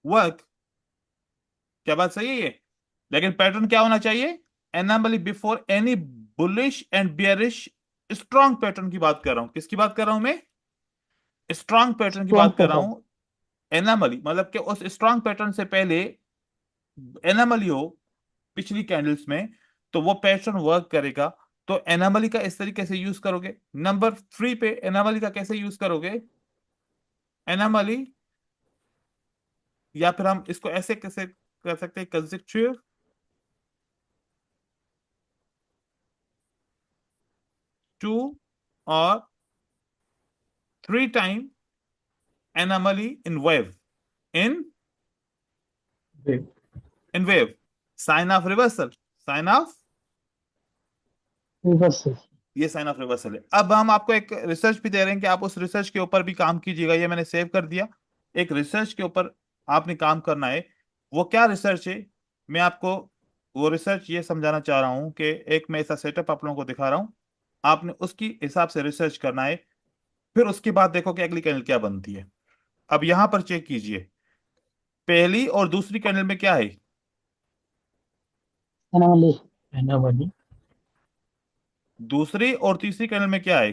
work। क्या बात सही है ये? लेकिन पैटर्न क्या होना चाहिए, anomaly before any bullish and bearish strong pattern की बात कर रहा हूं। किसकी बात कर रहा हूं मैं, स्ट्रॉन्ग पैटर्न की स्ट्रॉन्ग बात कर रहा पैटर्न। हूं। एनामली मतलब कि उस स्ट्रॉन्ग पैटर्न से पहले एनामली हो पिछली कैंडल्स में, तो वो पैटर्न वर्क करेगा। तो एनामली का इस तरीके से यूज करोगे। नंबर 3 पे एनामली का कैसे यूज करोगे, एनामली, या फिर हम इसको ऐसे कैसे कर सकते हैं, कंसेप्चुअल टू और 3 time anomaly in wave, in in wave, sign of reversal, sign of, reversal. ये साइन ऑफ रिवर्सल है। अब हम आपको एक रिसर्च भी दे रहे हैं कि आप उस रिसर्च के ऊपर भी काम कीजिएगा। ये मैंने सेव कर दिया। एक रिसर्च के ऊपर आपने काम करना है। वो क्या रिसर्च है, मैं आपको वो रिसर्च ये समझाना चाह रहा हूं कि एक मैं ऐसा सेटअप आप लोगों को दिखा रहा हूं, आपने उसकी हिसाब से रिसर्च करना है। फिर उसके बाद देखो कि अगली कैंडल क्या बनती है। अब यहां पर चेक कीजिए, पहली और दूसरी कैंडल में क्या है, एनामली। एनामली। दूसरी और तीसरी कैंडल में क्या है,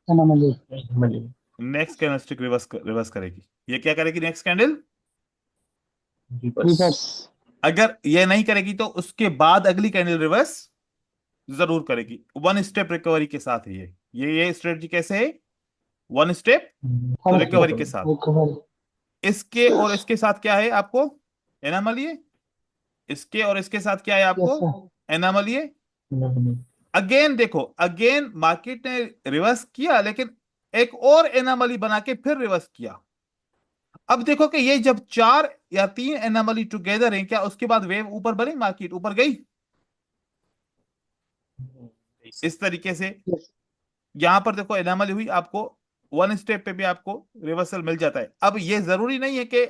anomaly. Anomaly. Next candle stick reverse reverse करेगी। ये क्या करेगी, नेक्स्ट कैंडल रिवर्स। अगर ये नहीं करेगी तो उसके बाद अगली कैंडल रिवर्स जरूर करेगी। वन स्टेप रिकवरी के साथ है ये स्ट्रेटजी कैसे है, वन स्टेप रिकवरी के साथ। रिकवरी। इसके और इसके साथ क्या है आपको, एनामली है। इसके और इसके साथ क्या है आपको, यस सर। एनामली है। अगेन देखो, अगेन मार्केट ने रिवर्स किया, लेकिन एक और एनामली बना के फिर रिवर्स किया। अब देखो कि ये जब 4 या 3 एनामली टुगेदर हैं, क्या उसके बाद वेव ऊपर बनी, मार्केट ऊपर गई इस तरीके से। यस। यहां पर देखो एनामली हुई, आपको वन स्टेप पे भी आपको रिवर्सल मिल जाता है। अब ये जरूरी नहीं है कि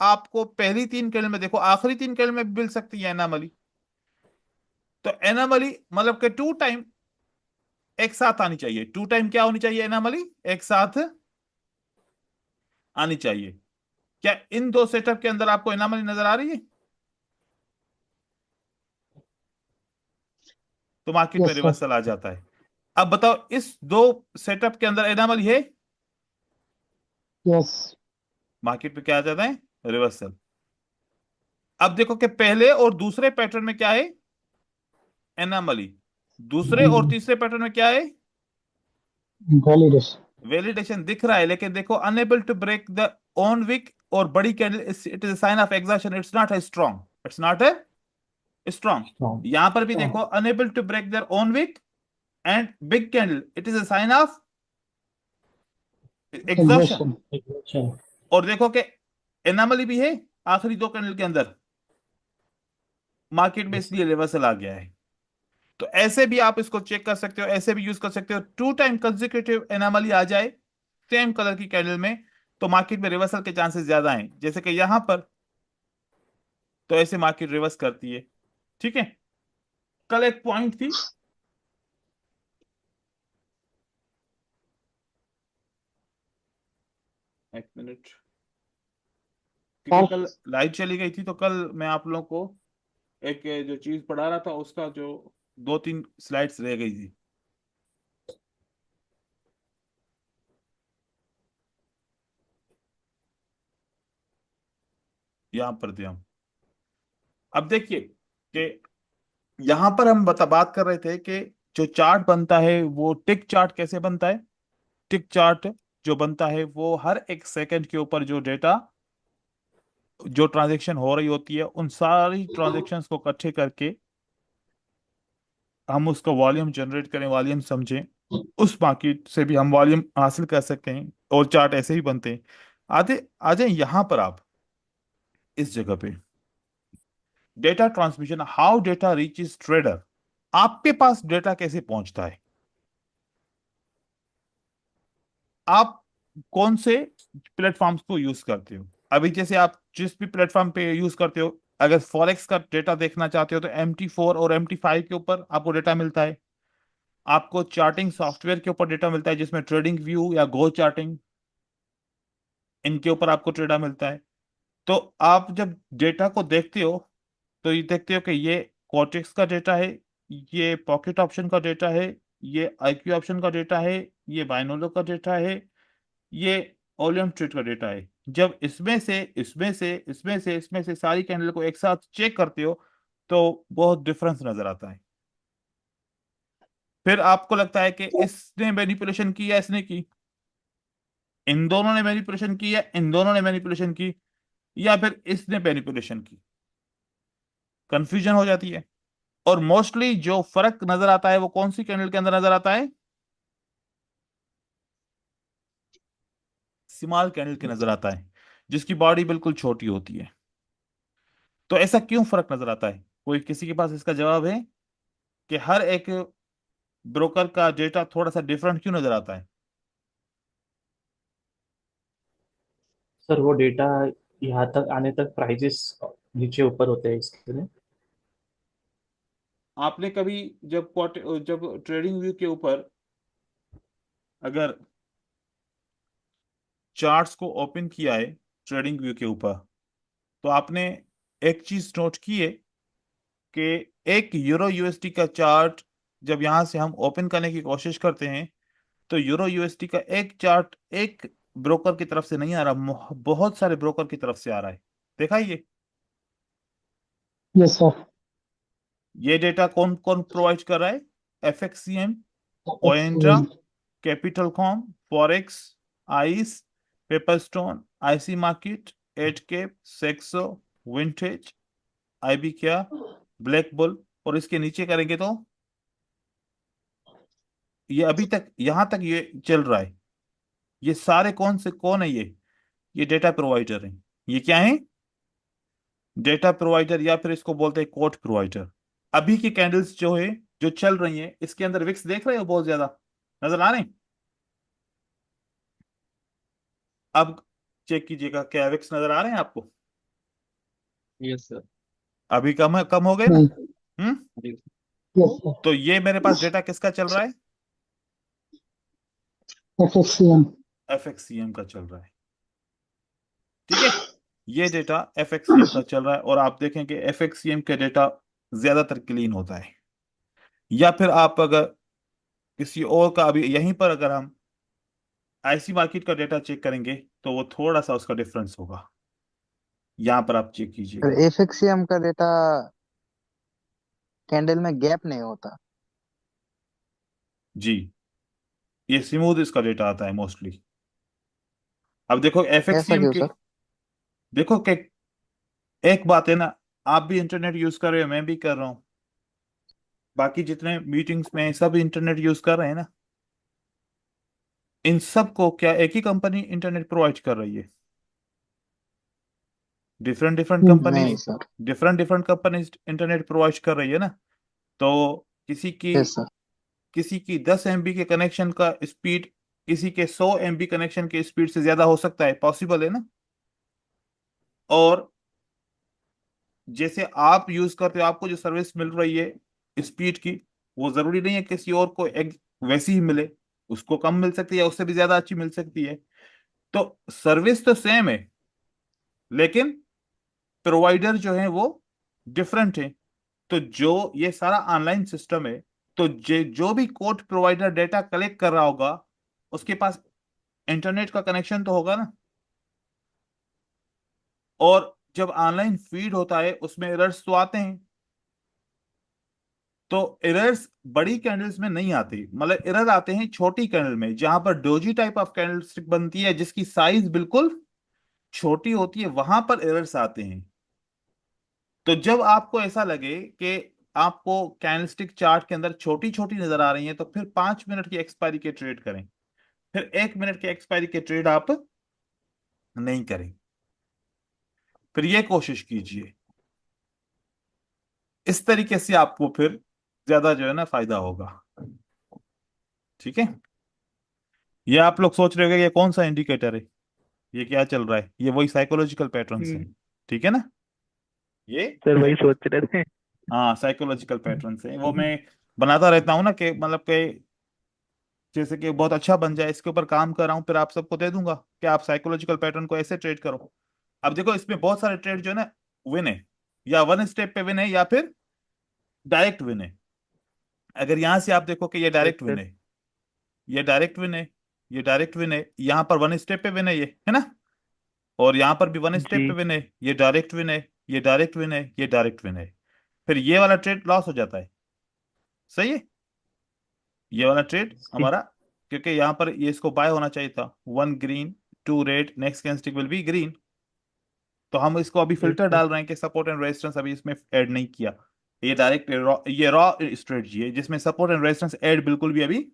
आपको पहली 3 कैंडल में, देखो आखिरी 3 कैंडल में भी मिल सकती है एनामली। तो एनामली मतलब कि 2 टाइम एक साथ आनी चाहिए। 2 टाइम क्या होनी चाहिए, एनामली एक साथ आनी चाहिए। क्या इन दो सेटअप के अंदर आपको एनामली नजर आ रही है, तो मार्केट में यस सर। रिवर्सल आ जाता है। अब बताओ इस दो सेटअप के अंदर एनामली है, यस। मार्केट में क्या आ जाता है, रिवर्सल। अब देखो कि पहले और दूसरे पैटर्न में क्या है, एनामली। दूसरे और तीसरे पैटर्न में क्या है, वैलिडेशन। वैलिडेशन दिख रहा है। लेकिन देखो unable to break the own wick और बड़ी candle, it is a sign of exhaustion, it's not a strong, it's not a strong. यहां पर भी देखो unable to break their own wick and big candle, it is a sign of exhaustion. Exhaustion. और देखो कि anomaly भी है आखिरी 2 कैंडल के अंदर, मार्केट में इसलिए रिवर्सल आ गया है। तो ऐसे भी आप इसको चेक कर सकते हो, ऐसे भी यूज कर सकते हो। 2 टाइम कंसेक्यूटिव एनामली आ जाए सेम कलर की कैंडल में, तो मार्केट में रिवर्सल के चांसेस ज्यादा हैं, जैसे कि यहां पर तो ऐसे मार्केट रिवर्स करती है। ठीक है, कल एक पॉइंट थी, एक मिनट, क्योंकि कल लाइट चली गई थी, तो कल मैं आप लोगों को एक जो चीज पढ़ा रहा था उसका जो 2-3 स्लाइड्स रह गई थी। यहां पर थे हम। अब देखिए कि यहां पर हम बात कर रहे थे कि जो चार्ट बनता है वो टिक चार्ट कैसे बनता है। टिक चार्ट जो बनता है वो हर एक सेकंड के ऊपर जो डेटा, जो ट्रांजैक्शन हो रही होती है, उन सारी ट्रांजैक्शंस को इकट्ठे करके हम उसका वॉल्यूम जनरेट करें, वॉल्यूम समझें, उस मार्केट से भी हम वॉल्यूम हासिल कर सकते हैं, और चार्ट ऐसे ही बनते हैं। आधे आ जाए यहां पर आप इस जगह पे, data transmission, how data reaches trader. आपके पास डेटा कैसे पहुंचता है, आप कौन से प्लेटफॉर्म्स को यूज करते हो। अभी जैसे आप जिस भी प्लेटफॉर्म पे यूज करते हो, अगर फॉरेक्स का डेटा देखना चाहते हो तो MT4 और MT5 के ऊपर आपको डेटा मिलता है। आपको चार्टिंग सॉफ्टवेयर के ऊपर डेटा मिलता है, जिसमें ट्रेडिंग व्यू या गो चार्टिंग, इनके ऊपर आपको डेटा मिलता है। तो आप जब डेटा को देखते हो तो ये देखते हो कि ये कोटेक्स का डेटा है, ये पॉकेट ऑप्शन का डेटा है, ये IQ ऑप्शन का डेटा है, ये बाइनोलो का डेटा है, ये ओलियम ट्रेड का डेटा है। जब इसमें से सारी कैंडल को एक साथ चेक करते हो तो बहुत डिफरेंस नजर आता है। फिर आपको लगता है कि इसने मैनिपुलेशन की या इसने की, इन दोनों ने मैनिपुलेशन की या इन दोनों ने मैनिपुलेशन की, या फिर इसने मैनिपुलेशन की, कंफ्यूजन हो जाती है। और मोस्टली जो फर्क नजर आता है वो कौन सी कैंडल के अंदर नजर आता है, स्मॉल कैंडल के नजर आता है, जिसकी बॉडी बिल्कुल छोटी होती है। तो ऐसा क्यों फर्क नजर आता है, कोई किसी के पास इसका जवाब है कि हर एक ब्रोकर का डेटा थोड़ा सा डिफरेंट क्यों नजर आता है। सर वो डेटा यहाँ तक आने तक प्राइजेस नीचे ऊपर होते हैं इसके लिए। आपने कभी जब ट्रेडिंग व्यू के ऊपर अगर चार्ट्स को ओपन किया है ट्रेडिंग व्यू के ऊपर, तो आपने एक चीज नोट की है कि एक यूरो USD का चार्ट जब यहां से हम ओपन करने की कोशिश करते हैं, तो यूरो USD का एक चार्ट एक ब्रोकर की तरफ से नहीं आ रहा, बहुत सारे ब्रोकर की तरफ से आ रहा है। देखा ये यस सर। ये डेटा कौन कौन प्रोवाइड कर रहा है, FXCM, कोइंट्रा, Capital com, Forex, ice, Pepperstone, IC market, एडकेप, सेक्सो, विंटेज, IB क्या, ब्लैक बुल। और इसके नीचे करेंगे तो ये अभी तक यहां तक ये चल रहा है। ये सारे कौन है ये डेटा प्रोवाइडर हैं। ये क्या है, डेटा प्रोवाइडर, या फिर इसको बोलते हैं कोड प्रोवाइडर। अभी की कैंडल्स जो है, जो चल रही हैं, इसके अंदर विक्स देख रहे हो बहुत ज्यादा नजर आ रहे हैं। अब चेक कीजिएगा, क्या विक्स नजर आ रहे हैं आपको। Yes sir. अभी कम हो गए ना। नहीं। हम्म। Yes sir. तो ये मेरे पास डेटा किसका चल रहा है, FXCM। FXCM का चल रहा है। ठीक है, ये डेटा FXCM का चल रहा है, और आप देखें कि FXCM के डेटा ज्यादातर क्लीन होता है। या फिर आप अगर किसी और का, अभी यहीं पर अगर हम IC मार्केट का डेटा चेक करेंगे तो वो थोड़ा सा उसका डिफरेंस होगा। यहां पर आप चेक कीजिएगा। एफएक्सीएम का डेटा कैंडल में गैप नहीं होता। जी, ये स्मूथ इसका डेटा आता है मोस्टली। अब देखो ऐसा FXCM क्यों के, सर? देखो कि एक बात है ना, आप भी इंटरनेट यूज कर रहे हो, मैं भी कर रहा हूँ, बाकी जितने मीटिंग्स में हैं, सब इंटरनेट यूज कर रहे हैं ना। इन सब को क्या एक ही कंपनी इंटरनेट प्रोवाइड कर रही है, डिफरेंट डिफरेंट नहीं कंपनीज, सर। इंटरनेट प्रोवाइड कर रही है ना। तो किसी की यस सर। किसी की 10 MB के कनेक्शन का स्पीड किसी के 100 MB कनेक्शन के स्पीड से ज्यादा हो सकता है, पॉसिबल है ना। और जैसे आप यूज करते हो, आपको जो सर्विस मिल रही है स्पीड की, वो जरूरी नहीं है किसी और को एक वैसी ही मिले, उसको कम मिल सकती है, उससे भी ज्यादा अच्छी मिल सकती है। तो सर्विस तो सेम है, लेकिन प्रोवाइडर जो है वो डिफरेंट है। तो जो ये सारा ऑनलाइन सिस्टम है, तो जो भी कोड प्रोवाइडर डेटा कलेक्ट कर रहा होगा, उसके पास इंटरनेट का कनेक्शन तो होगा ना। और जब ऑनलाइन फीड होता है उसमें एरर्स तो आते हैं। तो एरर्स बड़ी कैंडल्स में नहीं आती, मतलब एरर आते हैं छोटी कैंडल में, जहां पर doji type of candle stick बनती है जिसकी साइज बिल्कुल छोटी होती है, वहां पर एरर्स आते हैं। तो जब आपको ऐसा लगे कि आपको कैंडलस्टिक चार्ट के अंदर छोटी छोटी नजर आ रही है, तो फिर 5 मिनट की एक्सपायरी के ट्रेड करें, फिर 1 मिनट के एक्सपायरी के ट्रेड आप नहीं करें। फिर ये कोशिश कीजिए, इस तरीके से आपको फिर ज्यादा जो है ना फायदा होगा। ठीक है। ये आप लोग सोच रहे होंगे ये कौन सा इंडिकेटर है, ये क्या चल रहा है, ये वही साइकोलॉजिकल पैटर्न्स है। ठीक है ना। ये सर वही सोच रहे थे। हाँ साइकोलॉजिकल पैटर्न्स है, वो मैं बनाता रहता हूँ ना, कि मतलब कि जैसे कि बहुत अच्छा बन जाए, इसके ऊपर काम कर रहा हूँ, फिर आप सबको दे दूंगा कि आप साइकोलॉजिकल पैटर्न को ऐसे ट्रेड करो। अब देखो इसमें बहुत सारे ट्रेड जो है ना विन है, या वन स्टेप पे विन है, या फिर डायरेक्ट विन है। अगर यहां से आप देखो कि ये यस डायरेक्ट विन सर। है, ये डायरेक्ट विन है, ये डायरेक्ट विन है, यहाँ पर वन स्टेप पे विन है, ये है ना। और यहाँ पर भी वन स्टेप पे जी। विन है, ये डायरेक्ट विन है, ये डायरेक्ट विन है, ये डायरेक्ट विन है। फिर ये वाला ट्रेड लॉस हो जाता है। सही है। ये वाला ट्रेड जी। हमारा, क्योंकि यहाँ पर ये इसको बाय होना चाहिए था, one green two red, next candlestick will be green. तो हम इसको अभी यस फिल्टर सर। डाल रहे हैं कि सपोर्ट एंड रेजिस्टेंस अभी इसमें ऐड नहीं किया। ये डायरेक्ट ये रॉ स्ट्रेटजी है जिसमें सपोर्ट एंड रेजिस्टेंस ऐड बिल्कुल भी अभी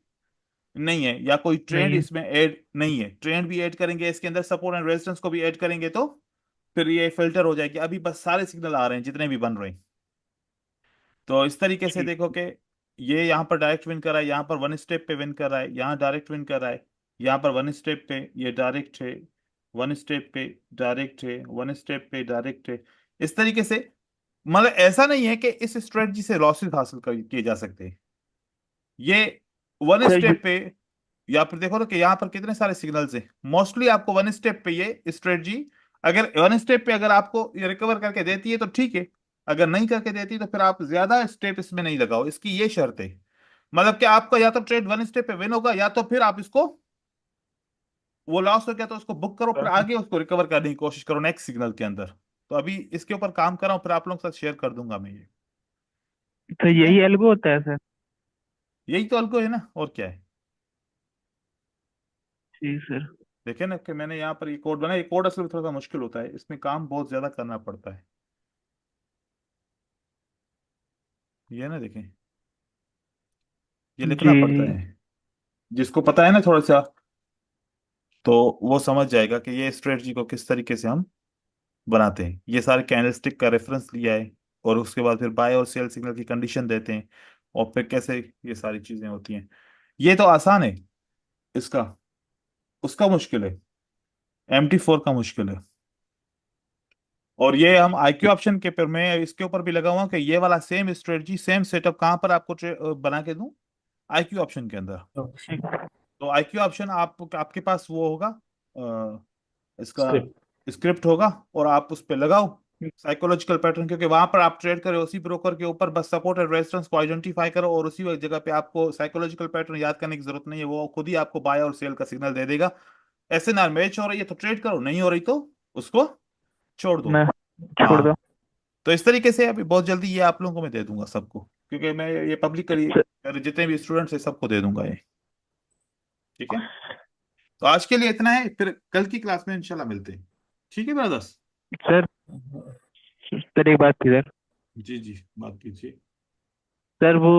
नहीं है, या कोई ट्रेंड नहीं है। इसमें ऐड नहीं है। ट्रेंड भी ऐड करेंगे इसके अंदर, सपोर्ट एंड रेजिस्टेंस को भी ऐड करेंगे, तो फिर ये फिल्टर हो जाएगी। अभी बस सारे सिग्नल आ रहे हैं जितने भी बन रहे हैं। तो इस तरीके से ठीक। देखो कि ये यहाँ पर डायरेक्ट विन कर रहा है, यहाँ पर वन स्टेप पे विन कर रहा है, यहाँ डायरेक्ट विन कर रहा है, यहाँ पर वन स्टेप पे ये डायरेक्ट है, वन स्टेप पे डायरेक्ट है, वन स्टेप पे डायरेक्ट है। इस तरीके से, मतलब ऐसा नहीं है कि इस स्ट्रेटजी से लॉसेस हासिल किए जा सकते हैं। ये वन सर स्टेप पे, या फिर देखो ना कि यहाँ पर कितने सारे सिग्नल्स हैं, मोस्टली आपको वन स्टेप पे ये स्ट्रेटजी, अगर वन स्टेप पे अगर आपको ये रिकवर करके देती है तो ठीक है, अगर नहीं करके देती तो फिर आप ज्यादा स्टेप इसमें नहीं लगाओ, इसकी ये शर्त है। मतलब कि आपका या तो ट्रेड वन स्टेप पे विन होगा, या तो फिर आप इसको, वो लॉस हो गया तो उसको बुक करो, फिर आगे उसको रिकवर करने की कोशिश करो नेक्स्ट सिग्नल के अंदर। तो अभी इसके ऊपर काम कर रहा हूँ, फिर आप लोगों के साथ शेयर कर दूंगा मैं ये। तो ठीक है। यही एल्गो होता है सर। यही तो अल्गो है ना, और क्या है। जी सर। देखे ना कि मैंने यहाँ पर ये कोड बनाया, ये कोड असल में थोड़ा सा मुश्किल होता है, इसमें काम बहुत ज्यादा करना पड़ता है। ये ना देखें, ये जी। लिखना पड़ता है। जिसको पता है ना थोड़ा सा, तो वो समझ जाएगा कि ये स्ट्रेटजी को किस तरीके से हम बनाते हैं। ये सारे कैंडलस्टिक का रेफरेंस लिया है, और उसके बाद फिर बाय और सेल सिग्नल की कंडीशन देते हैं, और फिर कैसे ये सारी चीजें होती हैं। ये तो आसान है इसका, उसका मुश्किल है, MT4 का मुश्किल है। और ये हम IQ ऑप्शन के पर मैं इसके ऊपर भी लगा हुआ कि ये वाला सेम स्ट्रेटजी सेम सेटअप कहाँ पर आपको बना के दूं, IQ ऑप्शन के अंदर। ठीक। तो IQ ऑप्शन आपके पास वो होगा, इसका स्क्रिप्ट। स्क्रिप्ट होगा, और आप उस पर लगाओ साइकोलॉजिकल पैटर्न, क्योंकि वहां पर आप ट्रेड करो उसी ब्रोकर के ऊपर, बस सपोर्ट और रेजिस्टेंस को आइडेंटिफाई करो, और उसी जगह पे आपको साइकोलॉजिकल पैटर्न याद करने की जरूरत नहीं है, वो खुद ही आपको बाय और सेल का सिग्नल दे देगा। ऐसे ना मैच हो रही है तो ट्रेड करो, नहीं हो रही तो उसको छोड़ दो। ना, छोड़ हाँ। दो। तो इस तरीके से अभी बहुत जल्दी ये आप लोगों को मैं दे दूंगा सबको, क्योंकि मैं ये पब्लिक करी, सर। जितने भी स्टूडेंट्स है सबको दे दूंगा ये। ठीक है। तो आज के लिए इतना है, फिर कल की क्लास में इंशाल्लाह मिलते हैं। ठीक है ब्रदर्स। सर सर एक बात थी सर। जी जी, बात कीजिए। सर वो